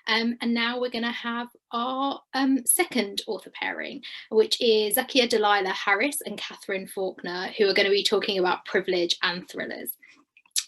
And now we're going to have our second author pairing, which is Zakiya Delila Harris and Katherine Faulkner, who are going to be talking about privilege and thrillers.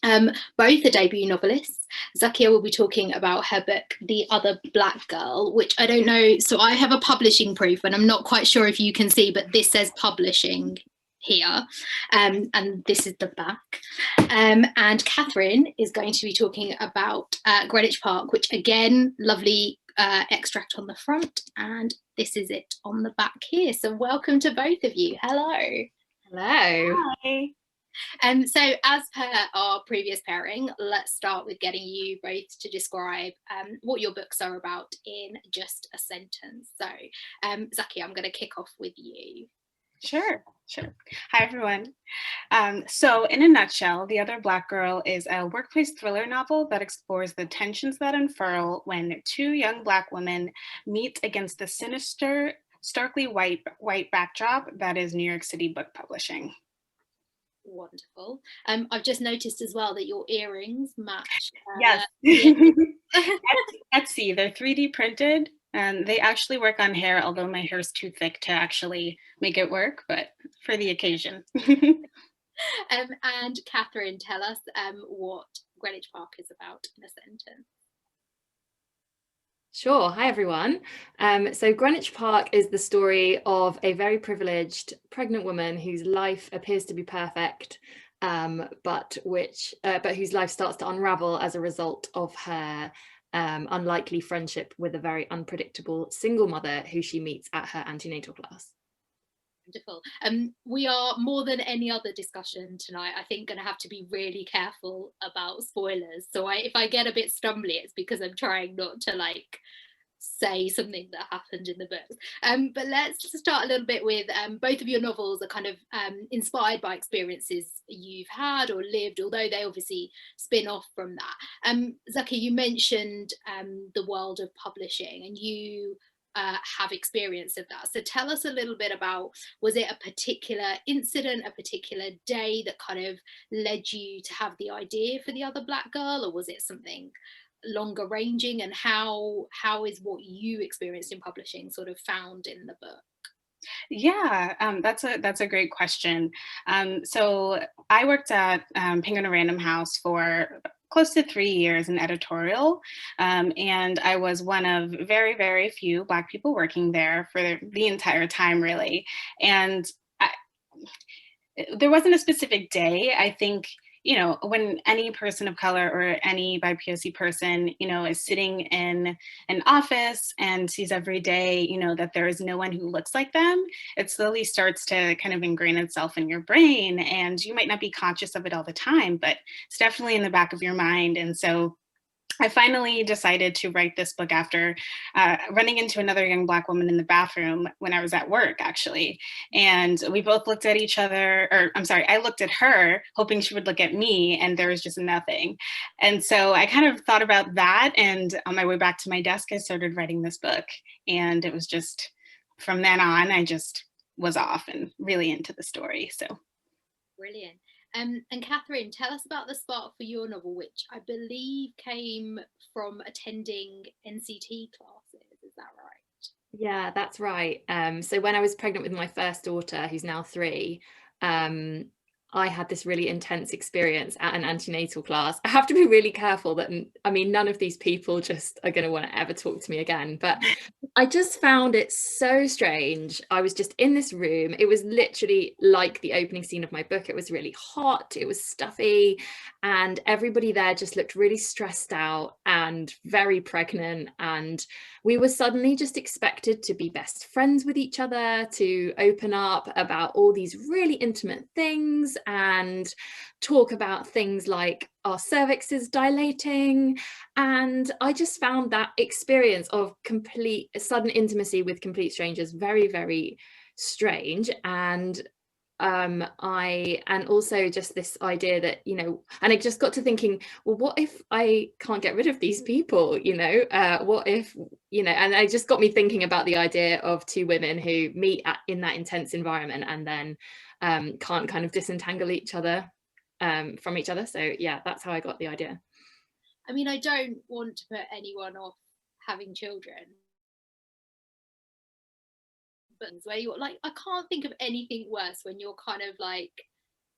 Both are debut novelists. Zakiya will be talking about her book, The Other Black Girl, which I don't know. So I have a publishing proof, and I'm not quite sure if you can see, but this says publishing here, and this is the back. And Katherine is going to be talking about Greenwich Park, which again, lovely extract on the front, and this is it on the back here. So welcome to both of you. Hello. Hello. Hi. So as per our previous pairing, let's start with getting you both to describe what your books are about in just a sentence. So Zakiya, I'm going to kick off with you. Sure. Hi, everyone. So in a nutshell, The Other Black Girl is a workplace thriller novel that explores the tensions that unfurl when two young Black women meet against the sinister, starkly white backdrop that is New York City book publishing. Wonderful. I've just noticed as well that your earrings match. Yes. Etsy, they're 3D printed. And they actually work on hair, although my hair is too thick to actually make it work, but for the occasion. And Katherine, tell us what Greenwich Park is about in a sentence. Sure. Hi, everyone. So Greenwich Park is the story of a very privileged pregnant woman whose life appears to be perfect, but whose life starts to unravel as a result of her unlikely friendship with a very unpredictable single mother who she meets at her antenatal class. Wonderful. We are, more than any other discussion tonight, I think going to have to be really careful about spoilers. So if I get a bit stumbly, it's because I'm trying not to say something that happened in the book. But let's start a little bit with both of your novels are kind of inspired by experiences you've had or lived, although they obviously spin off from that. Zakiya, you mentioned the world of publishing, and you have experience of that. So tell us a little bit about, was it a particular incident, a particular day that kind of led you to have the idea for The Other Black Girl, or was it something longer ranging, and how is what you experienced in publishing sort of found in the book? Yeah, that's a great question. So I worked at Penguin and Random House for close to 3 years in editorial, and I was one of very, very few Black people working there for the entire time, really. And there wasn't a specific day. I think, when any person of color or any BIPOC person, is sitting in an office and sees every day, that there is no one who looks like them, it slowly starts to kind of ingrain itself in your brain. And you might not be conscious of it all the time, but it's definitely in the back of your mind. And so I finally decided to write this book after running into another young Black woman in the bathroom when I was at work, actually. And we both looked at each other, or I'm sorry, I looked at her hoping she would look at me, and there was just nothing. And so I kind of thought about that. And on my way back to my desk, I started writing this book. And it was just, from then on, I just was off and really into the story. So. Brilliant. And Katherine, tell us about the spark for your novel, which I believe came from attending NCT classes. Is that right? Yeah, that's right. So when I was pregnant with my first daughter, who's now 3, I had this really intense experience at an antenatal class. I have to be really careful that, I mean, none of these people just are going to want to ever talk to me again. But I just found it so strange. I was just in this room. It was literally like the opening scene of my book. It was really hot. It was stuffy. And everybody there just looked really stressed out and very pregnant. And we were suddenly just expected to be best friends with each other, to open up about all these really intimate things and talk about things like our cervixes dilating. And I just found that experience of complete sudden intimacy with complete strangers very, very strange. And also just this idea that, and I just got to thinking, well, what if I can't get rid of these people, what if, and it just got me thinking about the idea of 2 women who meet in that intense environment and then can't kind of disentangle each other from each other. So yeah, that's how I got the idea. I mean, I don't want to put anyone off having children, but where you're like, I can't think of anything worse when you're kind of like,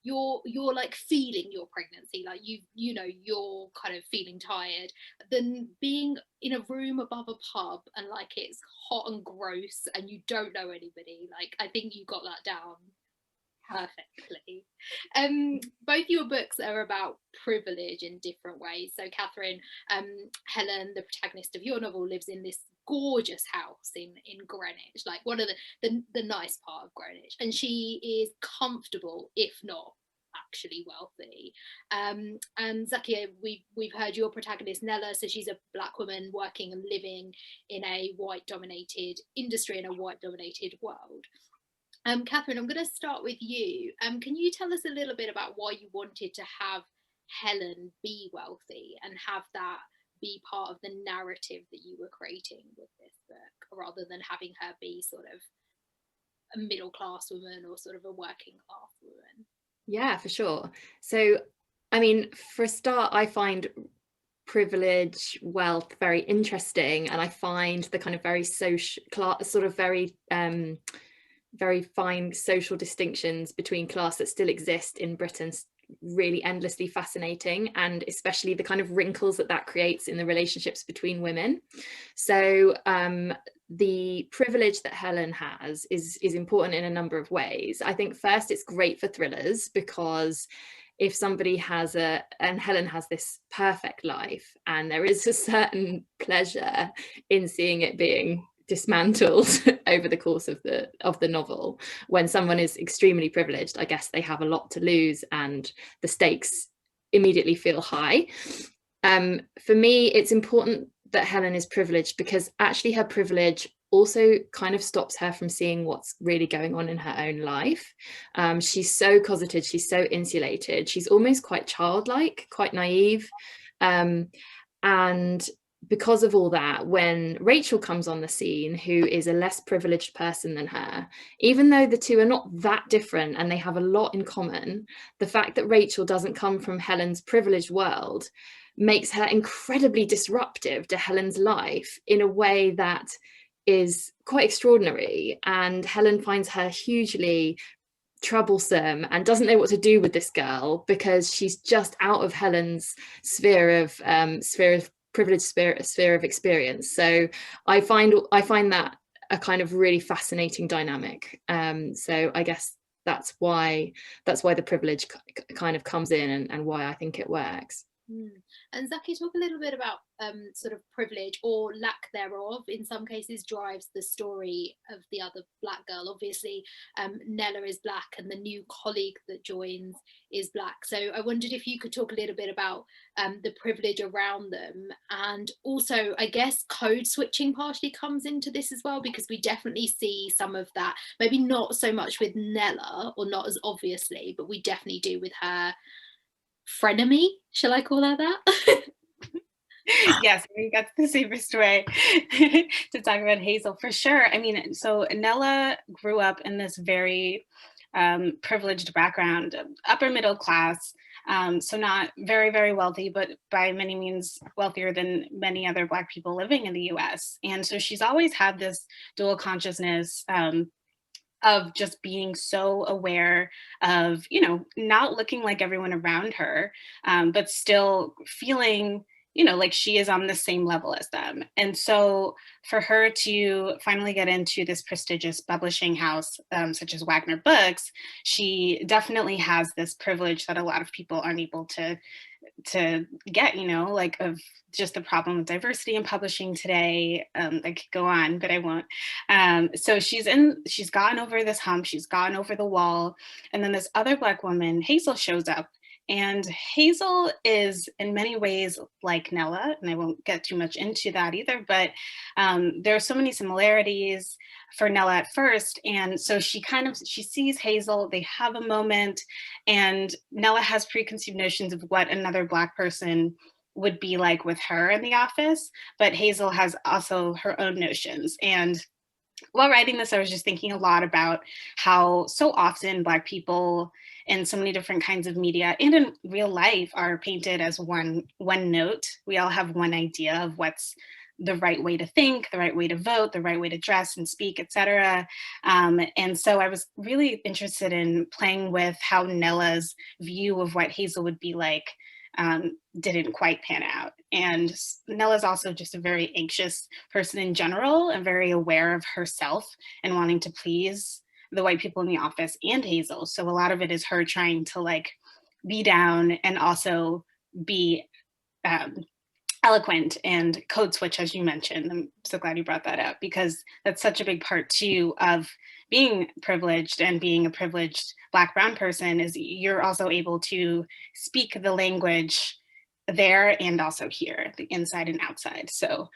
you're like feeling your pregnancy, like you know you're kind of feeling tired, than being in a room above a pub and like it's hot and gross and you don't know anybody. Like, I think you got that down perfectly. Both your books are about privilege in different ways. So Katherine, Helen, the protagonist of your novel, lives in this gorgeous house in Greenwich, like one of the nice part of Greenwich, and she is comfortable, if not actually wealthy. And Zakiya, we've heard your protagonist Nella, so she's a black woman working and living in a white dominated industry in a white dominated world. Katherine, I'm going to start with you. Can you tell us a little bit about why you wanted to have Helen be wealthy and have that be part of the narrative that you were creating with this book, rather than having her be sort of a middle class woman or sort of a working class woman? Yeah, for sure. So, I mean, for a start, I find privilege, wealth very interesting, and I find the kind of very social class, sort of very fine social distinctions between class that still exist in Britain really endlessly fascinating, and especially the kind of wrinkles that creates in the relationships between women. So the privilege that Helen has is important in a number of ways. I think first, it's great for thrillers, because if somebody has and Helen has this perfect life, and there is a certain pleasure in seeing it being dismantled over the course of the novel. When someone is extremely privileged, I guess they have a lot to lose and the stakes immediately feel high. For me, it's important that Helen is privileged, because actually her privilege also kind of stops her from seeing what's really going on in her own life. She's so closeted, she's so insulated, she's almost quite childlike, quite naive, and because of all that, when Rachel comes on the scene, who is a less privileged person than her, even though the two are not that different and they have a lot in common, the fact that Rachel doesn't come from Helen's privileged world makes her incredibly disruptive to Helen's life in a way that is quite extraordinary. And Helen finds her hugely troublesome and doesn't know what to do with this girl, because she's just out of Helen's sphere of privileged sphere of experience. So I find that a kind of really fascinating dynamic. So I guess that's why the privilege kind of comes in, and why I think it works. And Zakiya, talk a little bit about sort of privilege, or lack thereof, in some cases drives the story of the other black girl. Obviously, Nella is black and the new colleague that joins is black. So I wondered if you could talk a little bit about the privilege around them. And also, I guess code switching partially comes into this as well, because we definitely see some of that, maybe not so much with Nella, or not as obviously, but we definitely do with her frenemy, shall I call her that? Yes, I think that's the safest way to talk about Hazel, for sure. I mean, so Nella grew up in this very privileged background, upper middle class, so not very, very wealthy, but by many means wealthier than many other Black people living in the US. And so she's always had this dual consciousness of just being so aware of, you know, not looking like everyone around her, but still feeling, you know, like she is on the same level as them. And so for her to finally get into this prestigious publishing house, such as Wagner Books, she definitely has this privilege that a lot of people aren't able to get, you know, like of just the problem with diversity in publishing today. I could go on, but I won't. So she's gotten over this hump, she's gotten over the wall. And then this other Black woman, Hazel, shows up. And Hazel is in many ways like Nella, and I won't get too much into that either, but there are so many similarities for Nella at first. And so she sees Hazel, they have a moment, and Nella has preconceived notions of what another Black person would be like with her in the office, but Hazel has also her own notions. And while writing this, I was just thinking a lot about how so often Black people in so many different kinds of media and in real life are painted as one note. We all have one idea of what's the right way to think, the right way to vote, the right way to dress and speak, etc. And so I was really interested in playing with how Nella's view of what Hazel would be like didn't quite pan out. And Nella's also just a very anxious person in general and very aware of herself and wanting to please the white people in the office and Hazel. So a lot of it is her trying to like be down and also be eloquent and code switch, as you mentioned. I'm so glad you brought that up, because that's such a big part too of being privileged and being a privileged Black, brown person, is you're also able to speak the language there and also here, the inside and outside. So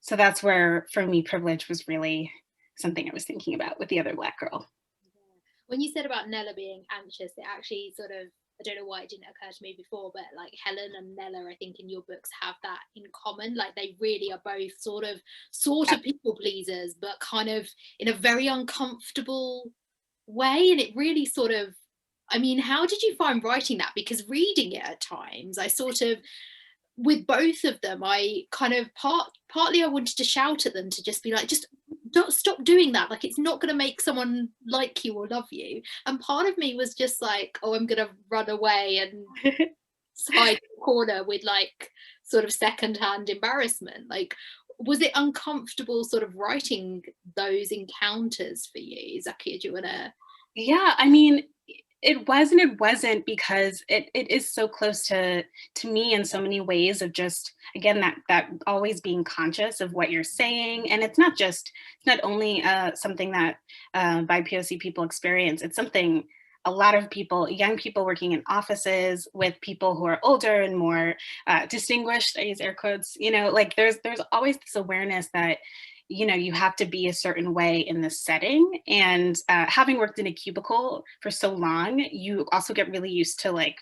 that's where, for me, privilege was really something I was thinking about with the other Black girl. When you said about Nella being anxious, it actually sort of, I don't know why it didn't occur to me before, but like Helen and Nella, I think in your books have that in common. Like they really are both sort of people pleasers, but kind of in a very uncomfortable way. And it really sort of, I mean, how did you find writing that? Because reading it at times, I sort of, with both of them, I kind of partly I wanted to shout at them to just be like, just don't stop doing that, like it's not going to make someone like you or love you. And part of me was just like, oh, I'm going to run away and hide in the corner with like sort of secondhand embarrassment. Like, was it uncomfortable sort of writing those encounters for you, Zakiya? Do you want to? Yeah, I mean, it wasn't because it is so close to me in so many ways, of just, again, that always being conscious of what you're saying. And it's not only something that BIPOC people experience. It's something a lot of people, young people working in offices with people who are older and more distinguished, I use air quotes, like there's always this awareness that you have to be a certain way in this setting. And having worked in a cubicle for so long, you also get really used to like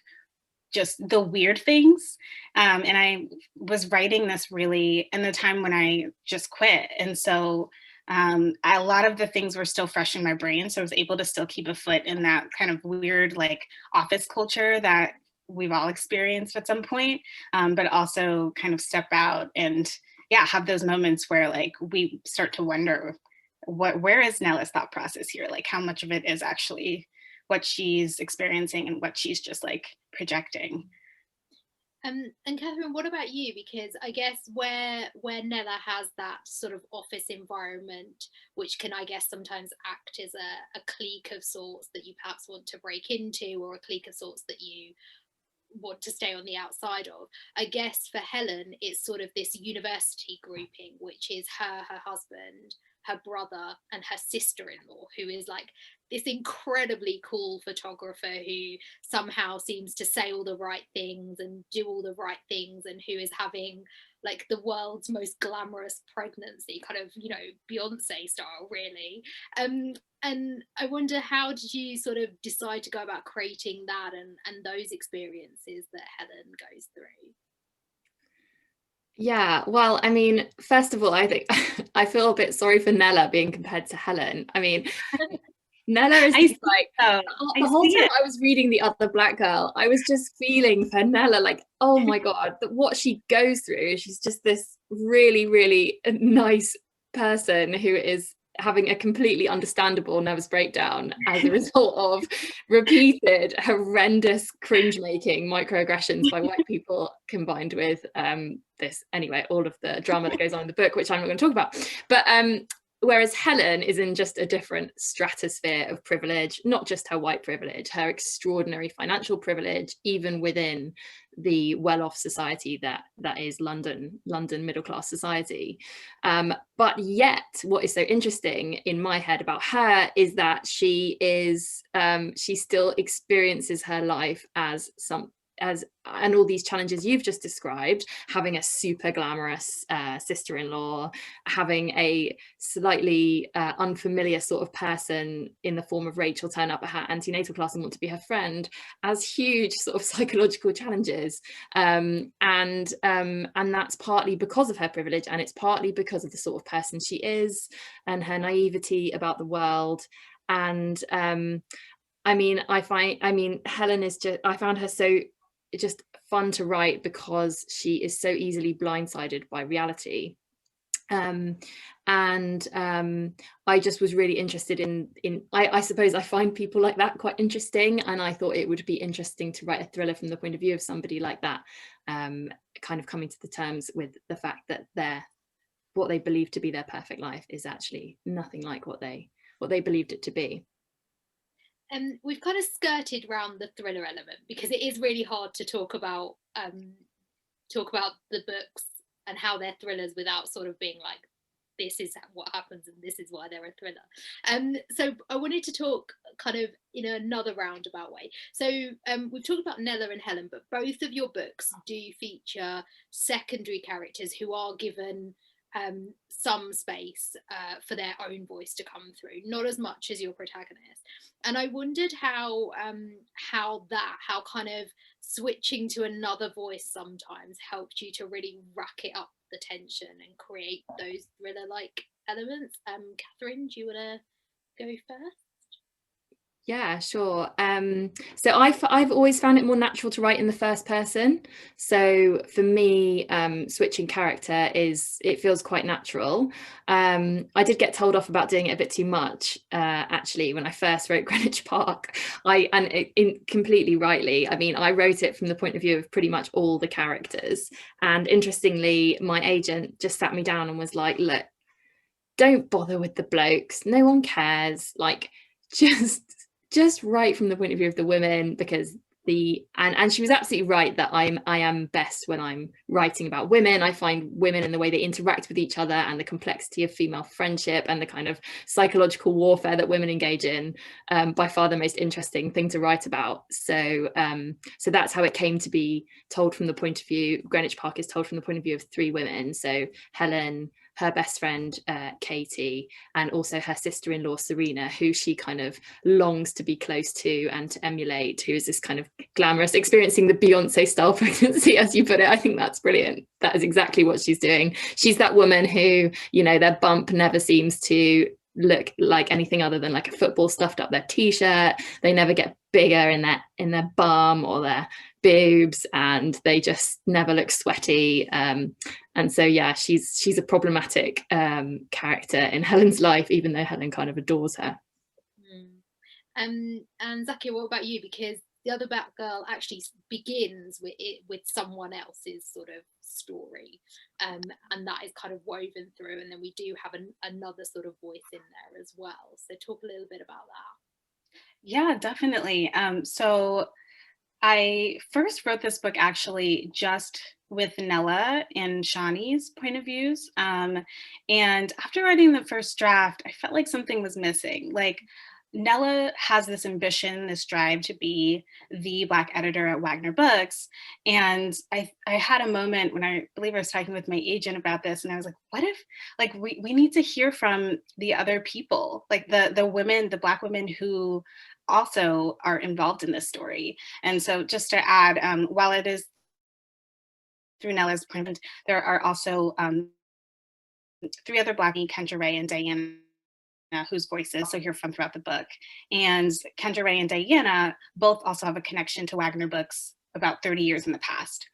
just the weird things. And I was writing this really in the time when I just quit. And so a lot of the things were still fresh in my brain. So I was able to still keep a foot in that kind of weird like office culture that we've all experienced at some point, but also kind of step out and have those moments where like we start to wonder where is Nella's thought process here? Like how much of it is actually what she's experiencing and what she's just like projecting. And Katherine, what about you? Because I guess where Nella has that sort of office environment, which can, I guess, sometimes act as a clique of sorts that you perhaps want to break into, or a clique of sorts that you want to stay on the outside of. I guess for Helen, it's sort of this university grouping, which is her husband, her brother, and her sister-in-law, who is like this incredibly cool photographer who somehow seems to say all the right things and do all the right things, and who is having like the world's most glamorous pregnancy, kind of, Beyonce style, really. And I wonder, how did you sort of decide to go about creating that and those experiences that Helen goes through? Yeah, well, I mean, first of all, I think I feel a bit sorry for Nella being compared to Helen. I mean, Nella is like, the whole time I was reading The Other Black Girl, I was just feeling for Nella, like, oh my God, what she goes through. She's just this really, really nice person who is having a completely understandable nervous breakdown as a result of repeated horrendous cringe making microaggressions by white people, combined with all of the drama that goes on in the book, which I'm not going to talk about. But whereas Helen is in just a different stratosphere of privilege, not just her white privilege, her extraordinary financial privilege, even within the well-off society that is London middle class society. But yet, what is so interesting in my head about her is that she still experiences her life and all these challenges you've just described, having a super glamorous sister-in-law, having a slightly unfamiliar sort of person in the form of Rachel turn up at her antenatal class and want to be her friend, as huge sort of psychological challenges. And that's partly because of her privilege, and it's partly because of the sort of person she is and her naivety about the world. And Helen is just, I found her so just fun to write because she is so easily blindsided by reality. I just was really interested in I suppose I find people like that quite interesting, and I thought it would be interesting to write a thriller from the point of view of somebody like that, kind of coming to the terms with the fact that what they believe to be their perfect life is actually nothing like what they believed it to be. We've kind of skirted around the thriller element because it is really hard to talk about the books and how they're thrillers without sort of being like, this is what happens and this is why they're a thriller. So I wanted to talk kind of in another roundabout way. So we've talked about Nella and Helen, but both of your books do feature secondary characters who are given some space for their own voice to come through, not as much as your protagonist. And I wondered how kind of switching to another voice sometimes helped you to really rack it up the tension and create those thriller-like elements. Katherine, do you want to go first? Yeah, sure. So I've always found it more natural to write in the first person. So for me, switching character it feels quite natural. I did get told off about doing it a bit too much, actually, when I first wrote Greenwich Park. Completely rightly. I mean, I wrote it from the point of view of pretty much all the characters. And interestingly, my agent just sat me down and was like, look, don't bother with the blokes. No one cares. Like, just write from the point of view of the women, because and she was absolutely right that I am best when I'm writing about women. I find women and the way they interact with each other and the complexity of female friendship and the kind of psychological warfare that women engage in, by far the most interesting thing to write about. So that's how it came to be told from the point of view. Greenwich Park is told from the point of view of three women. So Helen, her best friend Katie, and also her sister-in-law Serena, who she kind of longs to be close to and to emulate, who is this kind of glamorous, experiencing the Beyonce style pregnancy, as you put it. I think that's brilliant. That is exactly what she's doing. She's that woman who, you know, their bump never seems to look like anything other than like a football stuffed up their t-shirt. They never get bigger in their bum or their boobs, and they just never look sweaty. And so yeah, she's a problematic character in Helen's life, even though Helen kind of adores her. And Zakiya, what about you? Because the other Batgirl actually begins with someone else's sort of story, and that is kind of woven through, and then we do have another sort of voice in there as well. So talk a little bit about that. Yeah, definitely. So I first wrote this book actually just with Nella and Shawnee's point of views. And after writing the first draft, I felt like something was missing. Like, Nella has this ambition, this drive to be the Black editor at Wagner Books. And I had a moment when I believe I was talking with my agent about this, and I was like, what if, like, we need to hear from the other people, like the women, the Black women who also are involved in this story. And so just to add, while it is through Nella's point, there are also three other Black, Kendra Ray and Diana, whose voices also hear from throughout the book. And Kendra Ray and Diana both also have a connection to Wagner Books about 30 years in the past.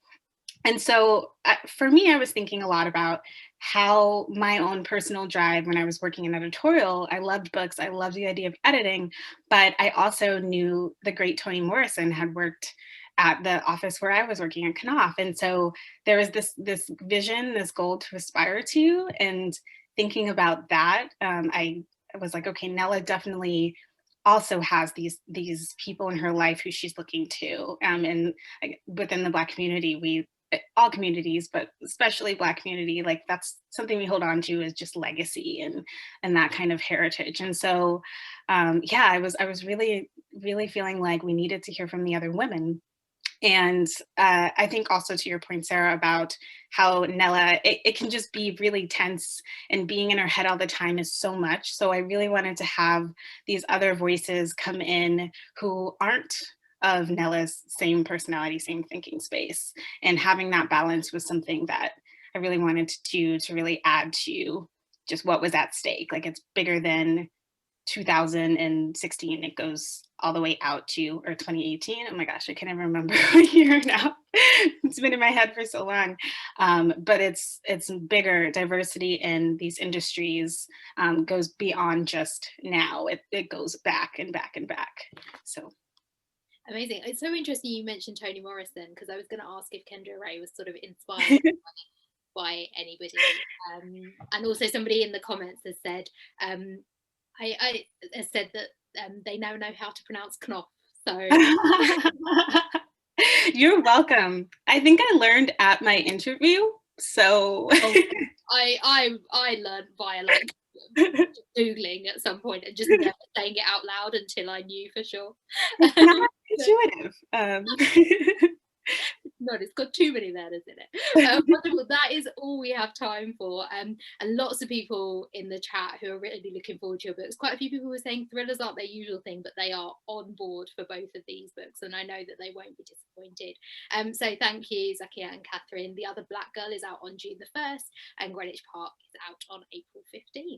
And so for me, I was thinking a lot about how my own personal drive when I was working in editorial, I loved books, I loved the idea of editing, but I also knew the great Toni Morrison had worked at the office where I was working at Knopf. And so there was this vision, this goal to aspire to, and thinking about that, I was like, okay, Nella definitely also has these people in her life who she's looking to. And within the Black community, all communities, but especially Black community, like that's something we hold on to, is just legacy and that kind of heritage. And so, yeah, I was really, really feeling like we needed to hear from the other women. And I think also to your point, Sarah, about how Nella, it can just be really tense, and being in her head all the time is so much. So I really wanted to have these other voices come in who aren't of Nella's same personality, same thinking space. And having that balance was something that I really wanted to do to really add to just what was at stake. Like, it's bigger than 2016. It goes all the way out to, or 2018. Oh my gosh, I can't even remember what year now. It's been in my head for so long. But it's bigger. Diversity in these industries goes beyond just now. It goes back and back and back. So amazing. It's so interesting you mentioned Toni Morrison, because I was going to ask if Kendra Ray was sort of inspired by anybody. And also somebody in the comments has said, I has said that they now know how to pronounce Knopf. So you're welcome. I think I learned at my interview. So I learned via like Googling at some point and just never saying it out loud until I knew for sure. It's not intuitive. No, it's got too many letters in it. Wonderful. That is all we have time for. And lots of people in the chat who are really looking forward to your books. Quite a few people were saying thrillers aren't their usual thing, but they are on board for both of these books, and I know that they won't be disappointed. So thank you, Zakiya and Katherine. The Other Black Girl is out on June the 1st, and Greenwich Park is out on April 15th.